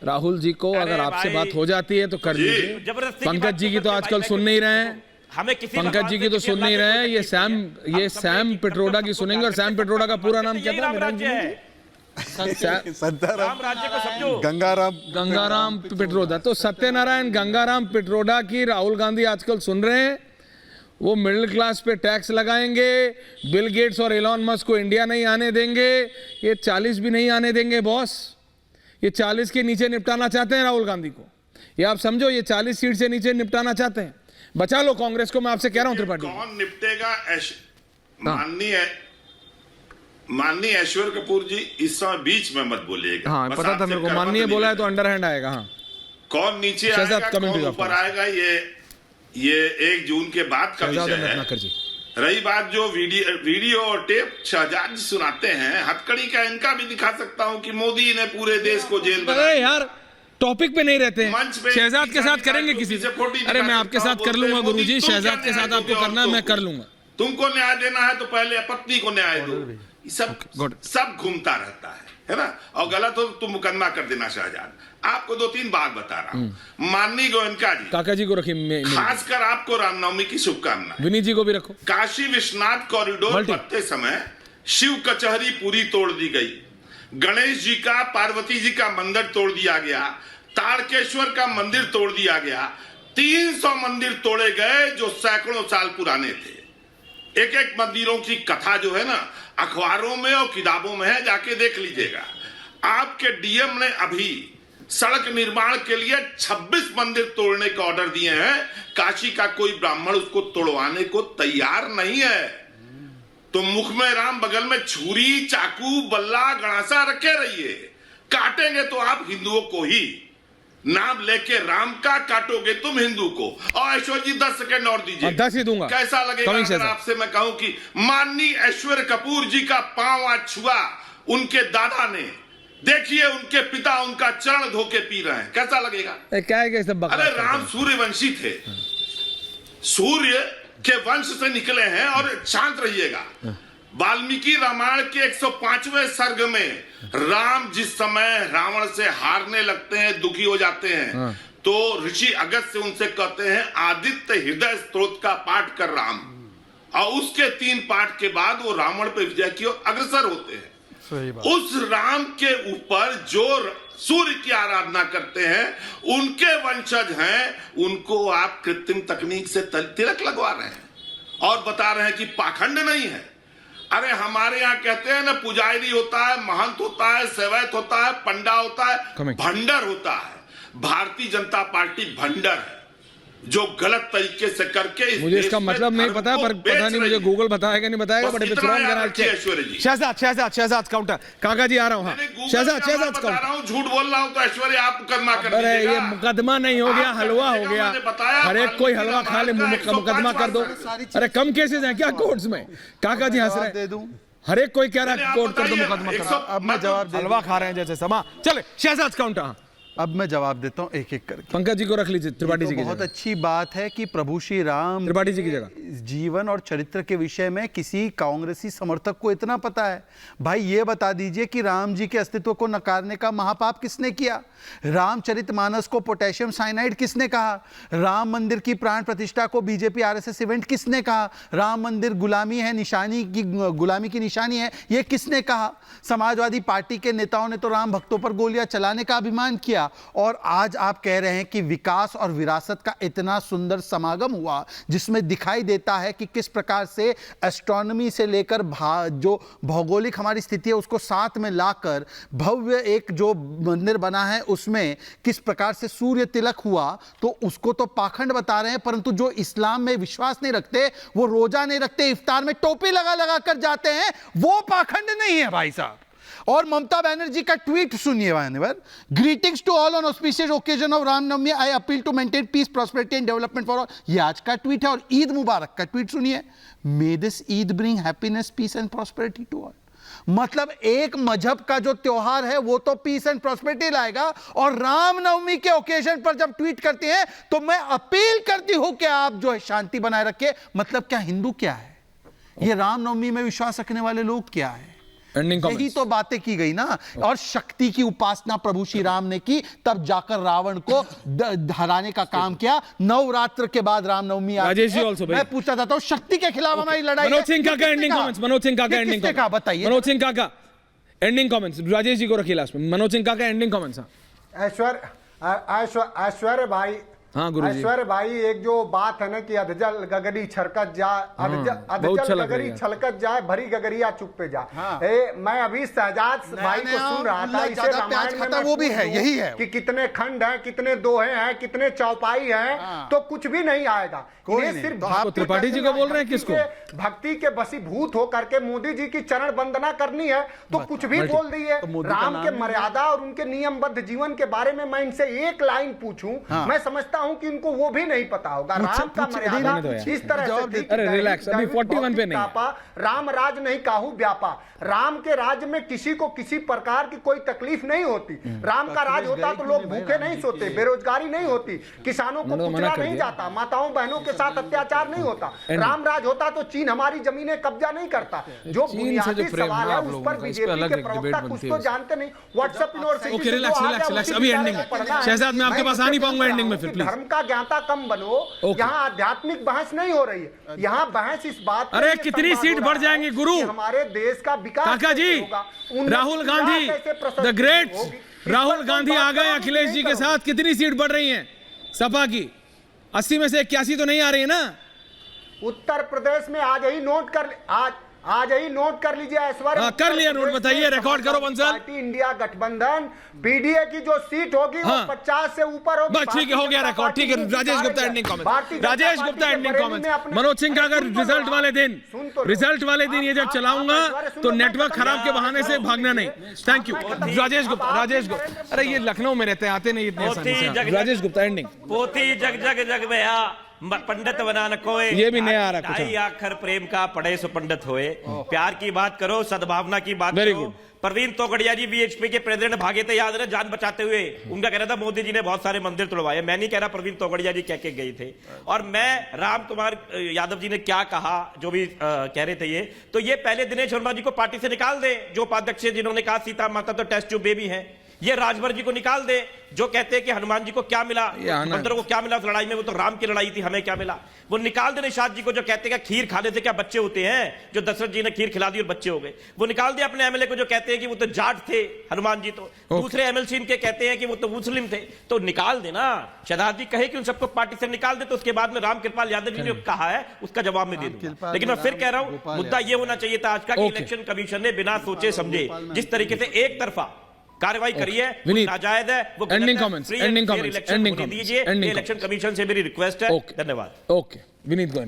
राहुल जी को अगर आपसे बात हो जाती है तो कर लीजिए। पंकज जी की तो आजकल सुन नहीं रहे हैं, पंकज जी की तो सुन नहीं रहे हैं। ये सैम पिट्रोडा की सुनेंगे। और सैम पिट्रोडा का पूरा नाम क्या था? गंगाराम पिट्रोडा। तो सत्यनारायण गंगाराम पिट्रोडा की राहुल गांधी आजकल सुन रहे हैं। वो मिडिल क्लास पे टैक्स लगाएंगे, बिल गेट्स और एलॉन मस्क को इंडिया नहीं आने देंगे, ये 40 भी नहीं आने देंगे बॉस। ये 40 के नीचे निपटाना चाहते हैं राहुल गांधी को, ये आप समझो। ये 40 सीट से नीचे निपटाना चाहते हैं। बचा लो कांग्रेस को, मैं आपसे कह रहा हूं त्रिपाठी। कौन निपटेगा? माननीय ऐश्वर्य कपूर जी इस समय बीच में मत बोलिएगा। हाँ पता था मेरे को, माननीय बोला है तो अंडरहैंड आएगा। हाँ कौन नीचे आएगा, कौन ऊपर आएगा, ये 1 जून के बाद का विषय है। रही बात जो वीडियो और टेप शहजाद जी सुनाते हैं, हथकड़ी का इनका भी दिखा सकता हूं कि मोदी ने पूरे देश को जेल में। अरे यार टॉपिक पे नहीं रहते हैं। शहजाद के साथ करेंगे किसी से? अरे मैं आपके साथ कर लूंगा गुरुजी, शहजाद के साथ आपको करना है, मैं कर लूंगा। तुमको न्याय देना है तो पहले पत्नी को न्याय दो। सब घूमता रहता है ना। और गलत हो तो मुकदमा कर देना। शहजाद आपको 2-3 बात बता रहा हूँ। माननीय गोयनका जी, काका जी को रखिए, खासकर आपको रामनवमी की शुभकामनाएं। विनीत जी को भी रखो। काशी विश्वनाथ कॉरिडोर बनते समय शिव कचहरी पूरी तोड़ दी गई, गणेश जी का, पार्वती जी का मंदिर तोड़ दिया गया, तारकेश्वर का मंदिर तोड़ दिया गया, 300 मंदिर तोड़े गए जो सैकड़ों साल पुराने थे। एक मंदिरों की कथा जो है ना, अखबारों में और किताबों में है, जाके देख लीजिएगा। आपके डीएम ने अभी सड़क निर्माण के लिए 26 मंदिर तोड़ने का ऑर्डर दिए हैं। काशी का कोई ब्राह्मण उसको तोड़वाने को तैयार नहीं है। तो मुख में राम, बगल में छुरी, चाकू, बल्ला, गणासा रखे रहिए। काटेंगे तो आप हिंदुओं को ही, नाम लेके राम का काटोगे तुम हिंदू को। और ऐश्वर्य जी 10 सेकंड और दीजिए। 10 ही दूंगा। कैसा लगेगा अगर आपसे मैं कहूं कि माननीय ऐश्वर्य कपूर जी का पांव आज छुआ उनके दादा ने, देखिए उनके पिता उनका चरण धो के पी रहे हैं, कैसा लगेगा? क्या है सब? अरे राम सूर्यवंशी थे, सूर्य के वंश से निकले हैं। और शांत रहिएगा। वाल्मीकि रामायण के 105वें सर्ग में राम जिस समय रावण से हारने लगते हैं, दुखी हो जाते हैं, तो ऋषि अगस्त्य से उनसे कहते हैं आदित्य हृदय स्तोत्र का पाठ कर राम। और उसके 3 पाठ के बाद वो रावण पे विजय की ओर अग्रसर होते हैं। उस राम के ऊपर जो सूर्य की आराधना करते हैं, उनके वंशज हैं, उनको आप कृत्रिम तकनीक से तिलक लगवा रहे हैं और बता रहे हैं कि पाखंड नहीं है। अरे हमारे यहाँ कहते हैं ना, पुजारी होता है, महंत होता है, सेवैत होता है, पंडा होता है, भंडर होता है। भारतीय जनता पार्टी भंडर है जो गलत तरीके से करके मुझे इसका मतलब नहीं पता, पर पता नहीं मुझे गूगल बताएगा नहीं बताएगा। बड़े शहजाद काउंटर। काका जी आ रहा हूँ। शहजाद काउंटर। झूठ बोल रहा हूँ तो ऐश्वर्य आप मुकदमा कर दीजिएगा। अरे ये मुकदमा नहीं हो गया, हलवा हो गया। हर एक कोई हलवा खा ले, मुकदमा कर दो। अरे कम केसेस हैं क्या कोर्ट्स में? काका जी हंस रहे हैं। हर एक कोई कह रहा है कोर्ट कर दो, मुकदमा कर दो। अब मैं जवाब, हलवा खा रहे हैं जैसे समा। चले शहजाद काउंटर। अब मैं जवाब देता हूं एक-एक करके। पंकज जी को रख लीजिए, त्रिपाठी जी की बहुत अच्छी बात है कि प्रभु श्री राम त्रिपाठी जी की जगह जीवन और चरित्र के विषय में किसी कांग्रेसी समर्थक को इतना पता है। भाई ये बता दीजिए कि राम जी के अस्तित्व को नकारने का महापाप किसने किया? रामचरितमानस को पोटेशियम साइनाइड किसने कहा? राम मंदिर की प्राण प्रतिष्ठा को बीजेपी आरएसएस इवेंट किसने कहा? राम मंदिर गुलामी है, गुलामी की निशानी है, यह किसने कहा? समाजवादी पार्टी के नेताओं ने तो राम भक्तों पर गोलियां चलाने का अभिमान किया। और आज आप कह रहे हैं कि विकास और विरासत का इतना सुंदर समागम हुआ जिसमें दिखाई देता है कि किस प्रकार से एस्ट्रोनॉमी से लेकर जो भौगोलिक हमारी स्थिति है उसको साथ में लाकर भव्य एक जो मंदिर बना है उसमें किस प्रकार से सूर्य तिलक हुआ, तो उसको तो पाखंड बता रहे हैं। परंतु जो इस्लाम में विश्वास नहीं रखते, वो रोजा नहीं रखते, इफ्तार में टोपी लगा लगा कर जाते हैं, वो पाखंड नहीं है भाई साहब। और ममता बनर्जी का ट्वीट सुनिए मान्यवर। Greetings to all on auspicious occasion of Ramnavami, I appeal to maintain peace, prosperity and development for all. ये आज का ट्वीट है। और ईद मुबारक का ट्वीट सुनिए। May this Eid bring happiness, peace and prosperity to all. मतलब एक मजहब का जो त्योहार है वो तो पीस एंड प्रॉस्पेरिटी लाएगा, और रामनवमी के ओकेजन पर जब ट्वीट करते हैं तो मैं अपील करती हूं कि आप जो है शांति बनाए रखें। मतलब क्या हिंदू क्या है? ये रामनवमी में विश्वास रखने वाले लोग क्या है? Ending यही comments. तो बातें की गई ना। और शक्ति की उपासना प्रभु श्री राम ने की, तब जाकर रावण को हराने का काम किया। नवरात्र के बाद रामनवमी आती राजेश जी है। also, भाई। मैं पूछना चाहता हूँ शक्ति के खिलाफ हमारी लड़ाई मनोज सिंह है। काका एंडिंग कमेंट्स, मनोज सिंह काका एंडिंग किसने कहा कमेंट्स, बताइए। मनोज सिंह काका एंडिंग कमेंट्स, राजेश जी को रखिए लास्ट में। मनोज सिंह काका एंडिंग कमेंट्स। ऐश्वर्य भाई, हाँ गुरुजी। ऐश्वर्य भाई, एक जो बात है ना कि अधजल गगरी छलकत जाए, बहुत अच्छा अधजल लग रहा गगरी है। छलकत जाए, भरी गगरिया चुप पे जाए। हाँ। मैं अभी शहजाद भाई को सुन रहा था, इसे ज्यादा प्याज रामायण में खाता मैं वो भी पूछ है, दूं यही है। कि कितने खंड हैं, कितने दोहे हैं, कितने चौपाई हैं, हाँ। तो कुछ भी नहीं आएगा। कोई ये नहीं। सिर्फ तो आपको भक्ति त्रिपाठी जी करनी को बोल रहे हैं, भक्ति किसको? के- भक्ति के वशीभूत होकर के मोदी जी की चरण वंदना करनी है तो कुछ भी बोल दिए। तो मोदी का राम नाम के ही मर्यादा और उनके नियमबद्ध जीवन के बारे में मैं इनसे एक लाइन पूछूं, हाँ। मैं समझता हूं कि इनको वो भी नहीं पता होगा। राम का पूछे, मर्यादा देने दो यार। इस तरह जवाब से दे- थी कि अरे दैविक- relax, अभी दैविक 41 पे नहीं है। तापा, राम राज नहीं काहू व्यापा। राम के राज्य में किसी को किसी प्रकार की कोई तकलीफ नहीं होती। राम का राज होता तो लोग भूखे नहीं सोते, बेरोजगारी नहीं होती, किसानों को उन्होंने मना कुचला कर नहीं दिया। जाता, माताओं बहनों के साथ अत्याचार नहीं होता। राम राज होता तो चीन हमारी जमीनें कब्जा नहीं करता। जो चीन से बुनियादी जो प्रेम सवाल है है आप उस लोगों पर का, इस पे बीजेपी अलग के एक प्रवक्ता डिबेट कुछ बनती तो है। जानते नहीं। व्हाट्सएप यूनिवर्सिटी ओके, से जो रिलैक्स आ रिलैक्स गया, रिलैक्स, उसी अभी विचार एंडिंग में पढ़ना है। है। शहजाद मैं आपके पास आ नहीं पाऊंगा एंडिंग में, फिर कि प्लीज। धर्म का ज्ञाता कम बनो। ओके। यहाँ आध्यात्मिक बहस नहीं हो रही है, यहाँ बहस इस बात पे अरे ये कितनी संवाद सीट हो बढ़ रहा है जाएंगी गुरु? कि हमारे देश का विकास काका जी, कैसे होगा, उन्नति राहुल गांधी कैसे प्रशस्ति द ग्रेट होगी। इस राहुल पर गांधी तुम आ बात गए करो, अखिलेश नहीं जी के करो। साथ। कितनी सीट बढ़ रही है सपा की? 80 में से 81 तो नहीं आ रही है ना? उत्तर प्रदेश में आज ही नोट कर लीजिए ऐश्वर्य। हाँ, कर लिया नोट, बताइए, रिकॉर्ड करो बंसल। पार्टी इंडिया गठबंधन पीडीए की जो सीट होगी हाँ। वो 50 से ऊपर होगी। बस ठीक है, हो गया रिकॉर्ड। ठीक है, Rajesh Gupta ending comment, Rajesh Gupta ending comment. Manoj Singh का अगर रिजल्ट वाले दिन, रिजल्ट वाले दिन ये जब चलाऊंगा तो नेटवर्क खराब के बहाने से भागना नहीं। Thank you Rajesh Gupta. अरे ये लखनऊ में रहते हैं, आते नहीं इतने आसानी से। राजेश गुप्ता एंडिंग। पोथी जग जग जग में आ पंडित बना न कोई। ये भी नया आ रहा कुछ। ढाई आखर प्रेम का पढ़े सो पंडित होए। प्यार की बात करो, सद्भावना की बात Very करो। good. प्रवीण तोगड़िया जी बीएचपी के प्रेसिडेंट भागे थे, याद रहे, जान बचाते हुए। उनका कहना था मोदी जी ने बहुत सारे मंदिर तोड़वाए। मैं नहीं कह रहा, प्रवीण तोगड़िया जी कह के गए थे। और मैं राम कुमार यादव जी ने क्या कहा, जो भी कह रहे थे ये, तो ये पहले दिनेश शर्मा जी को पार्टी से निकाल दे, जो उपाध्यक्ष है, जिन्होंने कहा सीता माता तो टेस्ट ट्यूब बेबी है। ये राजभर जी को निकाल दे, जो कहते हैं कि हनुमान जी को क्या मिला, बंदरों को क्या मिला उस लड़ाई में, वो तो राम की लड़ाई थी, हमें क्या मिला। वो निकाल दे निषाद जी को, जो कहते हैं कि खीर खाने से क्या बच्चे होते हैं, जो दशरथ जी ने खीर खिला दी और बच्चे हो गए। वो निकाल दे अपने एमएलए को, जो कहते हैं कि वो तो जाट थे हनुमान जी, तो दूसरे एमएलसी इनके कहते हैं कि वो तो मुस्लिम थे। तो निकाल देना। शहजाद जी कहे कि उन सबको पार्टी से निकाल दे, तो उसके बाद में रामकृपाल यादव जी ने कहा है उसका जवाब में दे दूंगा। लेकिन मैं फिर कह रहा हूं, मुद्दा ये होना चाहिए था आज का कि इलेक्शन कमीशन ने बिना सोचे समझे जिस तरीके से एक तरफा कार्रवाई करी है, वो नाजायज है, वो ending comments, ending comments, ending comments, दीजिए। इलेक्शन कमीशन से मेरी रिक्वेस्ट है। धन्यवाद। ओके विनीत गोयल।